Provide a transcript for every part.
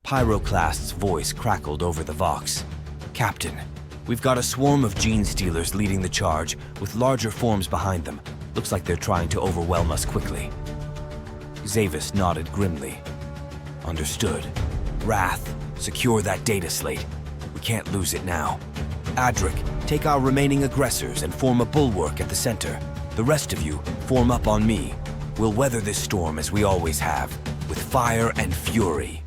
Pyroclast's voice crackled over the vox. "Captain, we've got a swarm of gene stealers leading the charge, with larger forms behind them. Looks like they're trying to overwhelm us quickly." Zavis nodded grimly. "Understood. Wrath, secure that data slate. We can't lose it now. Adric, take our remaining aggressors and form a bulwark at the center. The rest of you, form up on me. We'll weather this storm as we always have, with fire and fury."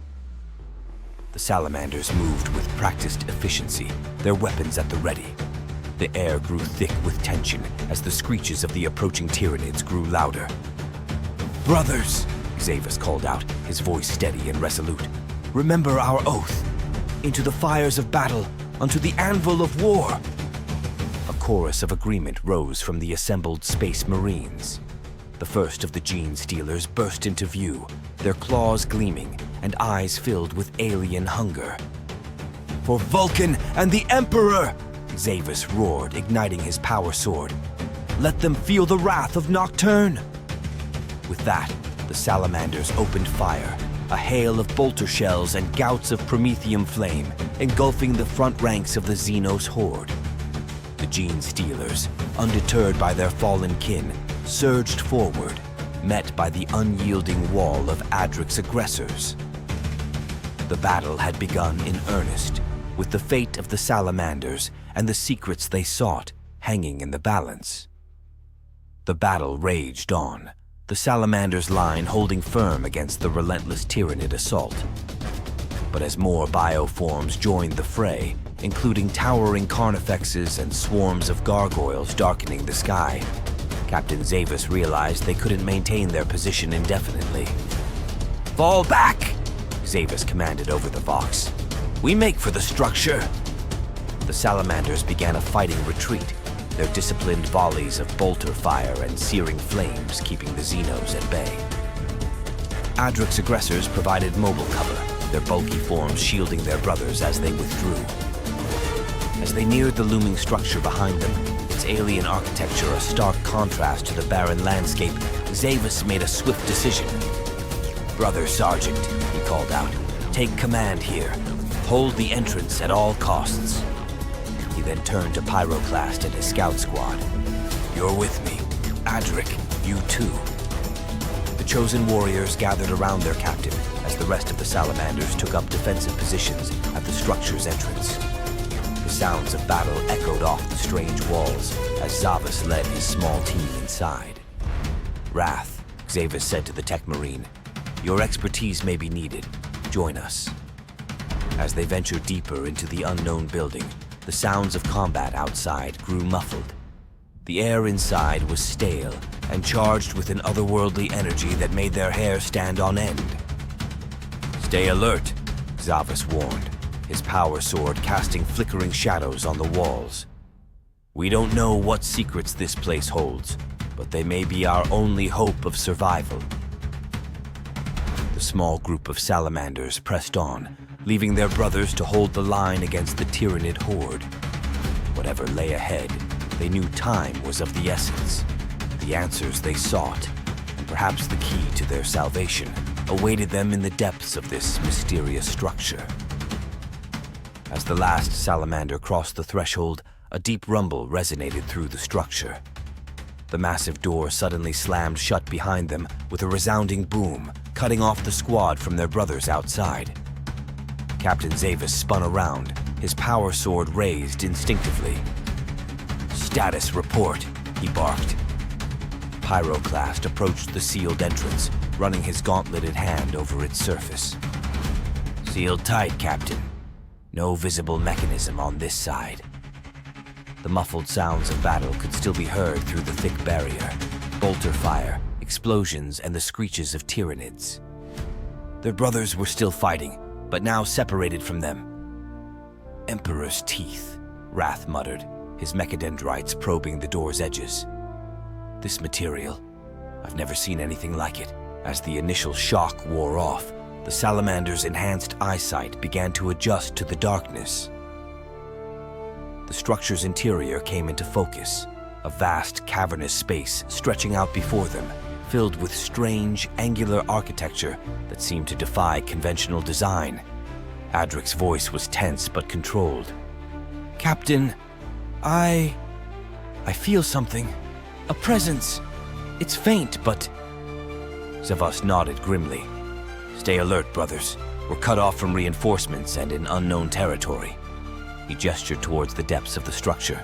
The salamanders moved with practiced efficiency, their weapons at the ready. The air grew thick with tension as the screeches of the approaching Tyranids grew louder. "Brothers," Zavis called out, his voice steady and resolute, "remember our oath. Into the fires of battle, unto the anvil of war." A chorus of agreement rose from the assembled Space Marines. The first of the gene stealers burst into view, their claws gleaming and eyes filled with alien hunger. "For Vulcan and the Emperor!" Zavis roared, igniting his power sword. "Let them feel the wrath of Nocturne!" With that, the salamanders opened fire, a hail of bolter shells and gouts of promethium flame, engulfing the front ranks of the Xenos horde. The gene stealers, undeterred by their fallen kin, surged forward, met by the unyielding wall of Adric's aggressors. The battle had begun in earnest, with the fate of the salamanders and the secrets they sought hanging in the balance. The battle raged on, the salamanders' line holding firm against the relentless Tyranid assault. But as more bioforms joined the fray, including towering carnifexes and swarms of gargoyles darkening the sky, Captain Zavis realized they couldn't maintain their position indefinitely. "Fall back!" Zavis commanded over the vox. "We make for the structure." The salamanders began a fighting retreat, their disciplined volleys of bolter fire and searing flames keeping the Xenos at bay. Adric's aggressors provided mobile cover, their bulky forms shielding their brothers as they withdrew. As they neared the looming structure behind them, its alien architecture a stark contrast to the barren landscape, Zavis made a swift decision. "Brother Sergeant," he called out, "take command here. Hold the entrance at all costs." He then turned to Pyroclast and his scout squad. "You're with me. Adric, you too." The chosen warriors gathered around their captain as the rest of the salamanders took up defensive positions at the structure's entrance. The sounds of battle echoed off the strange walls as Zavis led his small team inside. "Wrath," Zavis said to the tech marine, "your expertise may be needed. Join us." As they ventured deeper into the unknown building, the sounds of combat outside grew muffled. The air inside was stale and charged with an otherworldly energy that made their hair stand on end. "Stay alert," Zavis warned, his power sword casting flickering shadows on the walls. "We don't know what secrets this place holds, but they may be our only hope of survival." The small group of salamanders pressed on, leaving their brothers to hold the line against the Tyranid horde. Whatever lay ahead, they knew time was of the essence. The answers they sought, and perhaps the key to their salvation, awaited them in the depths of this mysterious structure. As the last salamander crossed the threshold, a deep rumble resonated through the structure. The massive door suddenly slammed shut behind them with a resounding boom, cutting off the squad from their brothers outside. Captain Zavis spun around, his power sword raised instinctively. "Status report," he barked. Pyroclast approached the sealed entrance, running his gauntleted hand over its surface. "Sealed tight, Captain. No visible mechanism on this side." The muffled sounds of battle could still be heard through the thick barrier. Bolter fire, explosions, and the screeches of Tyranids. Their brothers were still fighting, but now separated from them. "Emperor's teeth," Wrath muttered, his mechadendrites probing the door's edges. "This material, I've never seen anything like it." As the initial shock wore off, the salamander's enhanced eyesight began to adjust to the darkness. The structure's interior came into focus, a vast cavernous space stretching out before them, filled with strange, angular architecture that seemed to defy conventional design. Adric's voice was tense but controlled. "Captain, I feel something. A presence. It's faint, but..." Zavas nodded grimly. "Stay alert, brothers. We're cut off from reinforcements and in unknown territory." He gestured towards the depths of the structure.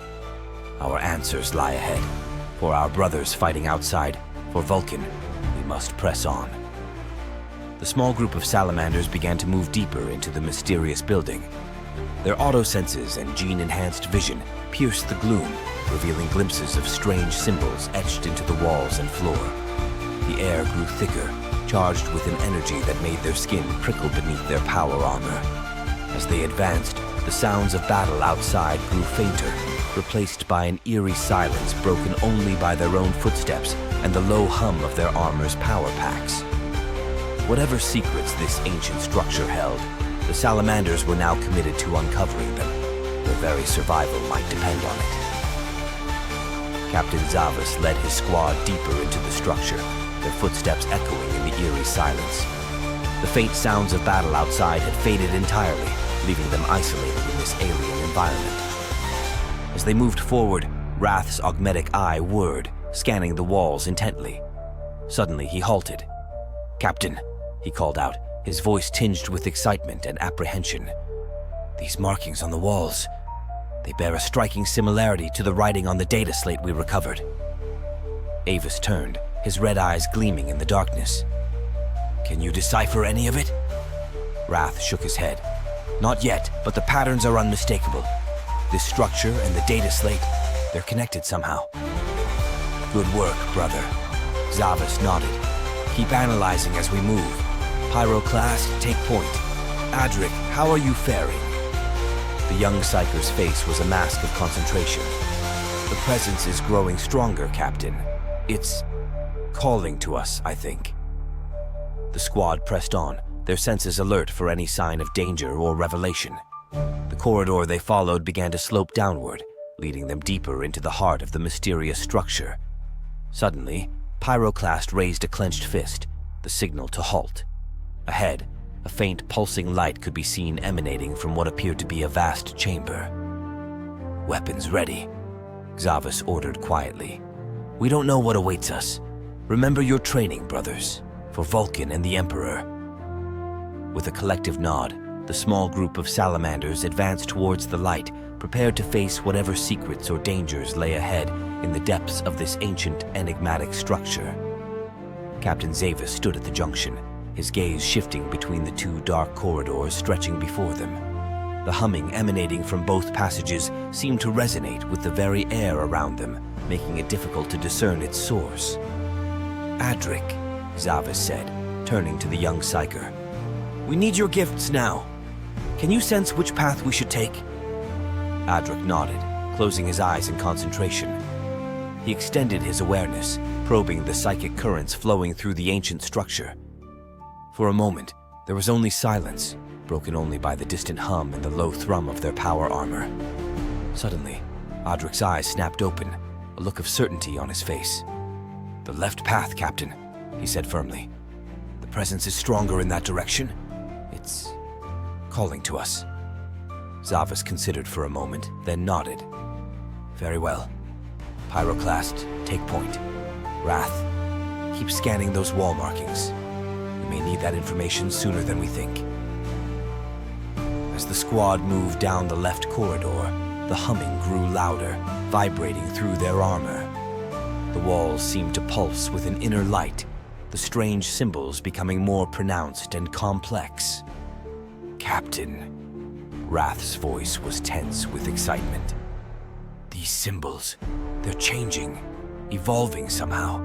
"Our answers lie ahead. For our brothers fighting outside, for Vulcan, we must press on." The small group of salamanders began to move deeper into the mysterious building. Their auto-senses and gene-enhanced vision pierced the gloom, revealing glimpses of strange symbols etched into the walls and floor. The air grew thicker, charged with an energy that made their skin prickle beneath their power armor. As they advanced, the sounds of battle outside grew fainter, replaced by an eerie silence broken only by their own footsteps and the low hum of their armor's power packs. Whatever secrets this ancient structure held, the salamanders were now committed to uncovering them. Their very survival might depend on it. Captain Zavas led his squad deeper into the structure, their footsteps echoing in the eerie silence. The faint sounds of battle outside had faded entirely, leaving them isolated in this alien environment. As they moved forward, Wrath's augmetic eye whirred, scanning the walls intently. Suddenly, he halted. "Captain," he called out, his voice tinged with excitement and apprehension. "These markings on the walls, they bear a striking similarity to the writing on the data slate we recovered." Avis turned, his red eyes gleaming in the darkness. "Can you decipher any of it?" Wrath shook his head. "Not yet, but the patterns are unmistakable. This structure and the data slate, they're connected somehow." "Good work, brother." Zavas nodded. "Keep analyzing as we move. Pyroclast, take point. Adric, how are you faring?" The young psyker's face was a mask of concentration. "The presence is growing stronger, Captain. It's calling to us, I think." The squad pressed on, their senses alert for any sign of danger or revelation. The corridor they followed began to slope downward, leading them deeper into the heart of the mysterious structure. Suddenly, Pyroclast raised a clenched fist, the signal to halt. Ahead, a faint pulsing light could be seen emanating from what appeared to be a vast chamber. "Weapons ready," Zavas ordered quietly. "We don't know what awaits us. Remember your training, brothers, for Vulcan and the Emperor." With a collective nod, the small group of salamanders advanced towards the light, prepared to face whatever secrets or dangers lay ahead in the depths of this ancient, enigmatic structure. Captain Zavis stood at the junction, his gaze shifting between the two dark corridors stretching before them. The humming emanating from both passages seemed to resonate with the very air around them, making it difficult to discern its source. "Adric," Zavis said, turning to the young psyker. "We need your gifts now. Can you sense which path we should take?" Adric nodded, closing his eyes in concentration. He extended his awareness, probing the psychic currents flowing through the ancient structure. For a moment, there was only silence, broken only by the distant hum and the low thrum of their power armor. Suddenly, Adric's eyes snapped open, a look of certainty on his face. "The left path, Captain," he said firmly. "The presence is stronger in that direction. It's calling to us." Zavas considered for a moment, then nodded. "Very well. Pyroclast, take point. Wrath, keep scanning those wall markings. We may need that information sooner than we think." As the squad moved down the left corridor, the humming grew louder, vibrating through their armor. The walls seemed to pulse with an inner light, the strange symbols becoming more pronounced and complex. "Captain," Wrath's voice was tense with excitement. "These symbols, they're changing, evolving somehow.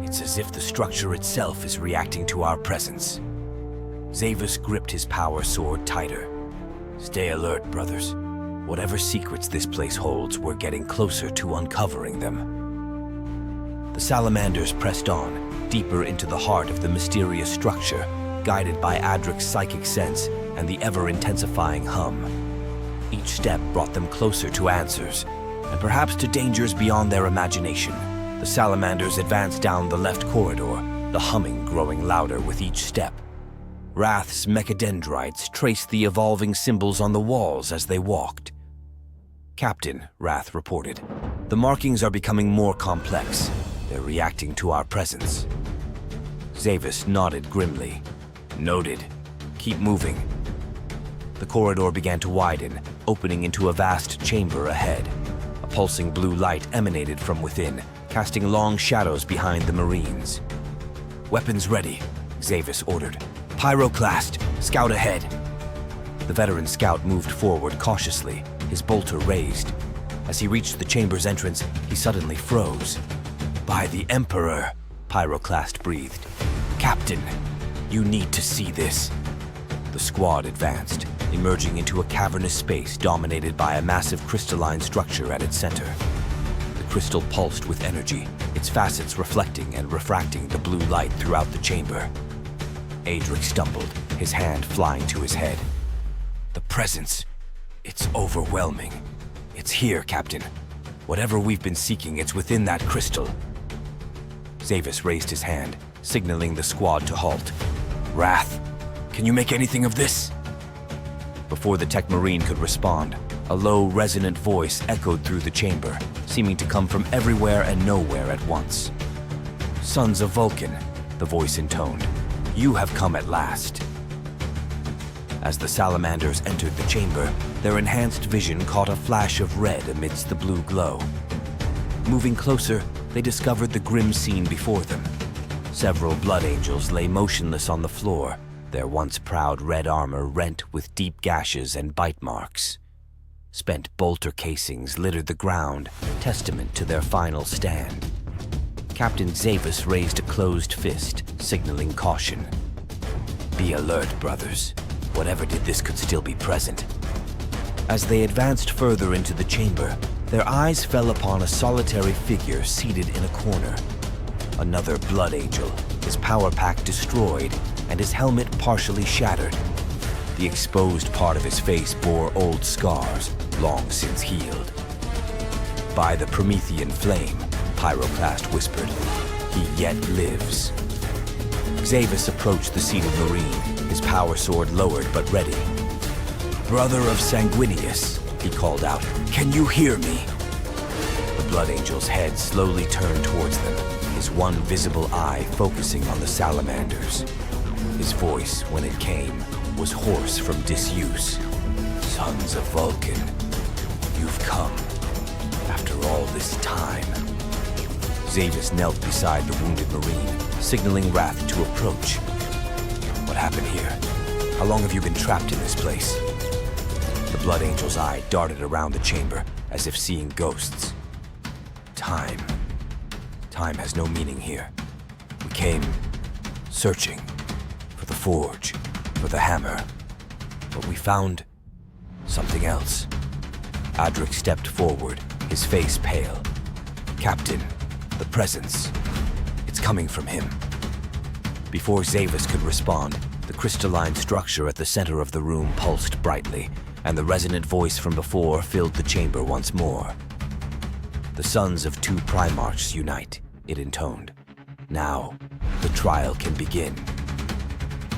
It's as if the structure itself is reacting to our presence." Zavis gripped his power sword tighter. "Stay alert, brothers. Whatever secrets this place holds, we're getting closer to uncovering them." The salamanders pressed on, deeper into the heart of the mysterious structure, guided by Adric's psychic sense and the ever-intensifying hum. Each step brought them closer to answers, and perhaps to dangers beyond their imagination. The salamanders advanced down the left corridor, the humming growing louder with each step. Wrath's mechadendrites traced the evolving symbols on the walls as they walked. "Captain," Wrath reported, "the markings are becoming more complex. They're reacting to our presence." Zavis nodded grimly. "Noted. Keep moving." The corridor began to widen, opening into a vast chamber ahead. A pulsing blue light emanated from within, casting long shadows behind the Marines. "Weapons ready," Zavis ordered. "Pyroclast, scout ahead." The veteran scout moved forward cautiously, his bolter raised. As he reached the chamber's entrance, he suddenly froze. "By the Emperor," Pyroclast breathed. "Captain, you need to see this." The squad advanced, emerging into a cavernous space dominated by a massive crystalline structure at its center. The crystal pulsed with energy, its facets reflecting and refracting the blue light throughout the chamber. Adric stumbled, his hand flying to his head. "The presence, it's overwhelming. It's here, Captain. Whatever we've been seeking, it's within that crystal." Zavis raised his hand, signaling the squad to halt. "Wrath, can you make anything of this?" Before the Tech Marine could respond, a low, resonant voice echoed through the chamber, seeming to come from everywhere and nowhere at once. "Sons of Vulcan," the voice intoned, "you have come at last." As the salamanders entered the chamber, their enhanced vision caught a flash of red amidst the blue glow. Moving closer, they discovered the grim scene before them. Several blood angels lay motionless on the floor, their once proud red armor rent with deep gashes and bite marks. Spent bolter casings littered the ground, testament to their final stand. Captain Zavis raised a closed fist, signaling caution. "Be alert, brothers. Whatever did this could still be present." As they advanced further into the chamber, their eyes fell upon a solitary figure seated in a corner. Another blood angel, his power pack destroyed and his helmet partially shattered. The exposed part of his face bore old scars, long since healed. "By the Promethean flame," Pyroclast whispered, "he yet lives." Zavis approached the seated Marine, his power sword lowered but ready. "Brother of Sanguinius," he called out, "can you hear me?" The blood angel's head slowly turned towards them, his one visible eye focusing on the salamanders. His voice, when it came, was hoarse from disuse. "Sons of Vulcan, you've come after all this time." Zavis knelt beside the wounded Marine, signaling Wrath to approach. "What happened here? How long have you been trapped in this place?" The blood angel's eye darted around the chamber, as if seeing ghosts. "Time. Time has no meaning here. We came searching for the forge, for the hammer, but we found something else." Adric stepped forward, his face pale. "Captain, the presence, it's coming from him." Before Zavis could respond, the crystalline structure at the center of the room pulsed brightly, and the resonant voice from before filled the chamber once more. "The sons of two Primarchs unite," it intoned. "Now, the trial can begin."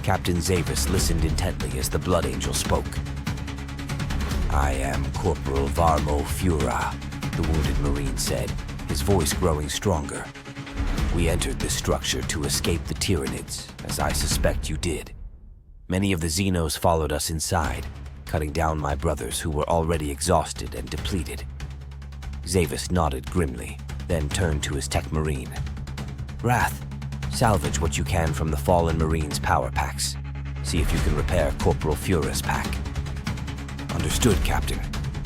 Captain Zavis listened intently as the blood angel spoke. "I am Corporal Varmo Fura," the wounded Marine said, his voice growing stronger. "We entered this structure to escape the Tyranids, as I suspect you did. Many of the Xenos followed us inside, cutting down my brothers who were already exhausted and depleted." Zavis nodded grimly, then turned to his Tech Marine. "Wrath, salvage what you can from the fallen Marine's power packs. See if you can repair Corporal Fura's pack." "Understood, Captain,"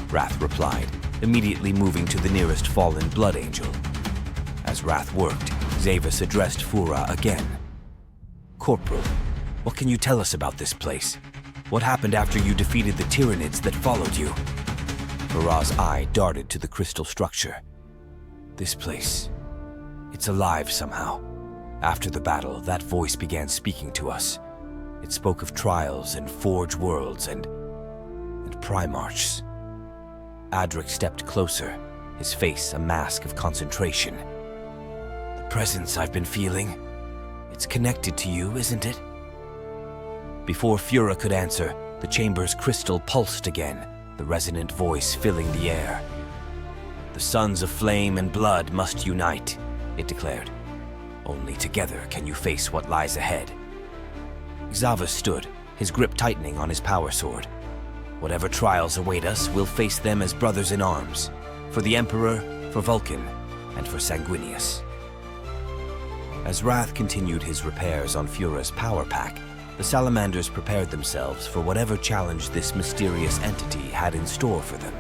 Wrath replied, immediately moving to the nearest fallen blood angel. As Wrath worked, Zavis addressed Fura again. "Corporal, what can you tell us about this place? What happened after you defeated the Tyranids that followed you?" Fura's eye darted to the crystal structure. "This place, it's alive somehow. After the battle, that voice began speaking to us. It spoke of trials and forge worlds and Primarchs." Adric stepped closer, his face a mask of concentration. "The presence I've been feeling, it's connected to you, isn't it?" Before Fura could answer, the chamber's crystal pulsed again, the resonant voice filling the air. "The sons of flame and blood must unite," it declared. "Only together can you face what lies ahead." Xava stood, his grip tightening on his power sword. "Whatever trials await us, we'll face them as brothers in arms. For the Emperor, for Vulcan, and for Sanguinius." As Wrath continued his repairs on Fura's power pack, the Salamanders prepared themselves for whatever challenge this mysterious entity had in store for them.